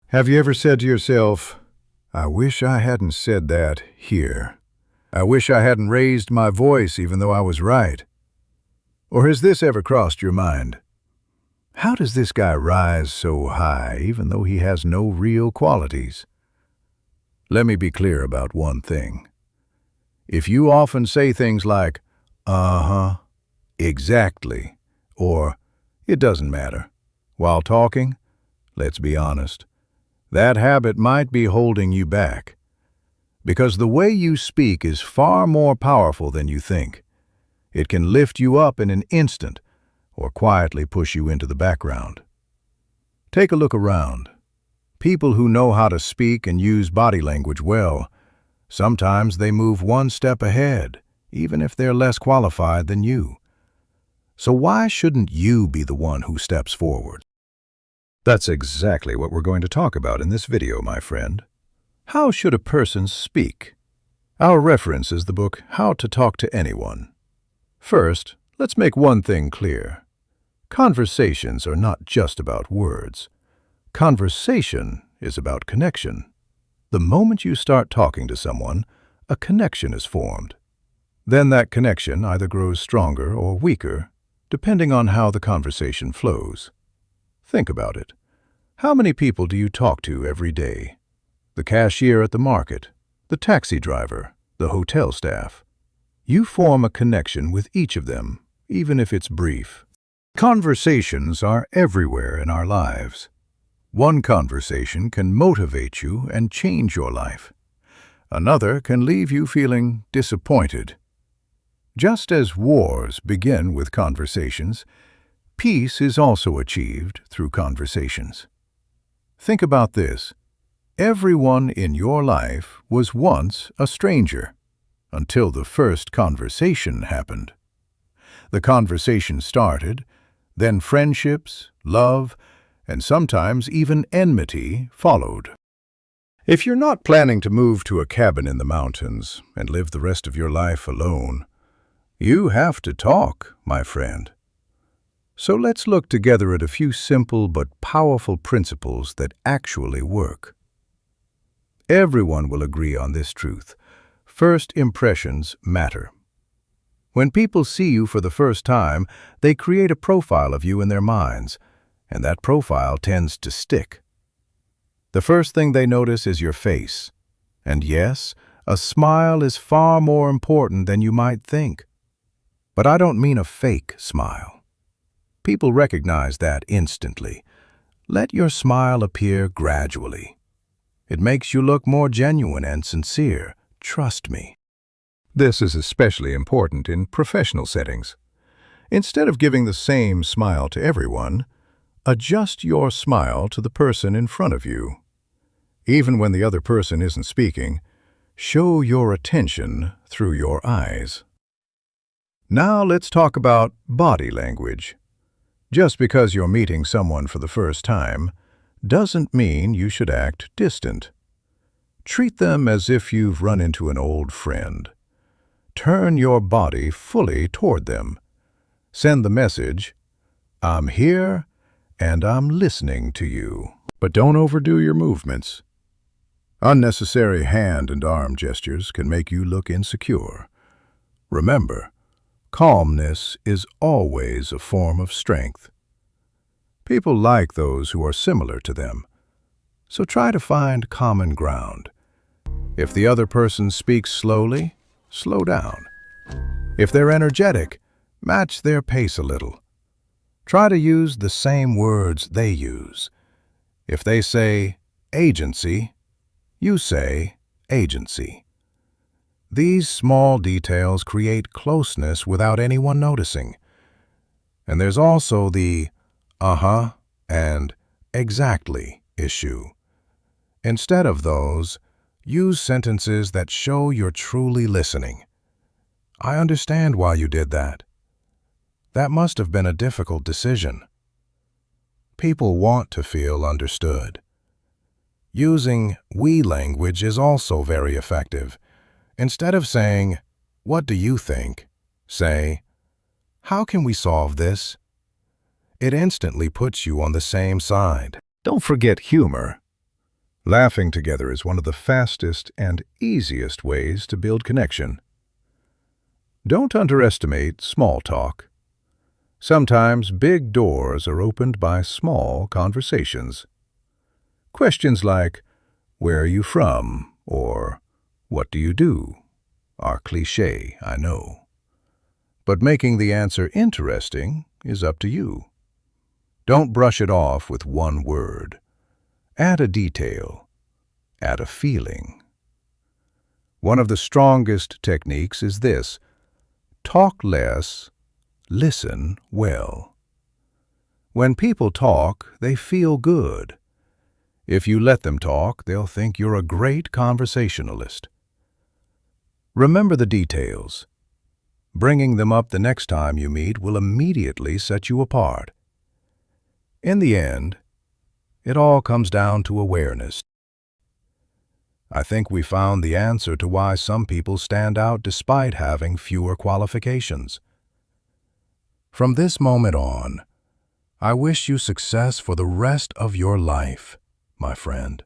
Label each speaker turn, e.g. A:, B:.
A: Have you ever said to yourself, I wish I hadn't said that here. I wish I hadn't raised my voice even though I was right. Or has this ever crossed your mind? How does this guy rise so high even though he has no real qualities? Let me be clear about one thing. If you often say things like, uh-huh, exactly, or it doesn't matter, while talking, let's be honest, that habit might be holding you back. Because the way you speak is far more powerful than you think. It can lift you up in an instant or quietly push you into the background. Take a look around. People who know how to speak and use body language well, sometimes they move one step ahead, even if they're less qualified than you. So why shouldn't you be the one who steps forward? That's exactly what we're going to talk about in this video, my friend. How should a person speak? Our reference is the book How to Talk to Anyone. First, let's make one thing clear. Conversations are not just about words. Conversation is about connection. The moment you start talking to someone, a connection is formed. Then that connection either grows stronger or weaker, depending on how the conversation flows. Think about it. How many people do you talk to every day? The cashier at the market, the taxi driver, the hotel staff. You form a connection with each of them, even if it's brief. Conversations are everywhere in our lives. One conversation can motivate you and change your life. Another can leave you feeling disappointed. Just as wars begin with conversations, peace is also achieved through conversations. Think about this. Everyone in your life was once a stranger, until the first conversation happened. The conversation started, then friendships, love, and sometimes even enmity followed. If you're not planning to move to a cabin in the mountains and live the rest of your life alone, you have to talk, my friend. So let's look together at a few simple but powerful principles that actually work. Everyone will agree on this truth. First impressions matter. When people see you for the first time, they create a profile of you in their minds, and that profile tends to stick. The first thing they notice is your face. And yes, a smile is far more important than you might think. But I don't mean a fake smile. People recognize that instantly. Let your smile appear gradually. It makes you look more genuine and sincere. Trust me. This is especially important in professional settings. Instead of giving the same smile to everyone, adjust your smile to the person in front of you. Even when the other person isn't speaking, show your attention through your eyes. Now let's talk about body language. Just because you're meeting someone for the first time doesn't mean you should act distant. Treat them as if you've run into an old friend. Turn your body fully toward them. Send the message, I'm here and I'm listening to you. But don't overdo your movements. Unnecessary hand and arm gestures can make you look insecure. Remember, calmness is always a form of strength. People like those who are similar to them, so try to find common ground. If the other person speaks slowly, slow down. If they're energetic, match their pace a little. Try to use the same words they use. If they say agency, you say agency. These small details create closeness without anyone noticing. And there's also the uh-huh and exactly issue. Instead of those, use sentences that show you're truly listening. I understand why you did that. That must have been a difficult decision. People want to feel understood. Using we language is also very effective. Instead of saying, what do you think? Say, how can we solve this? It instantly puts you on the same side. Don't forget humor. Laughing together is one of the fastest and easiest ways to build connection. Don't underestimate small talk. Sometimes big doors are opened by small conversations. Questions like, "Where are you from?" or "What do you do?" are cliché, I know. But making the answer interesting is up to you. Don't brush it off with one word. Add a detail. Add a feeling. One of the strongest techniques is this: talk less, listen well. When people talk, they feel good. If you let them talk, they'll think you're a great conversationalist. Remember the details. Bringing them up the next time you meet will immediately set you apart. In the end, it all comes down to awareness. I think we found the answer to why some people stand out despite having fewer qualifications. From this moment on, I wish you success for the rest of your life, my friend.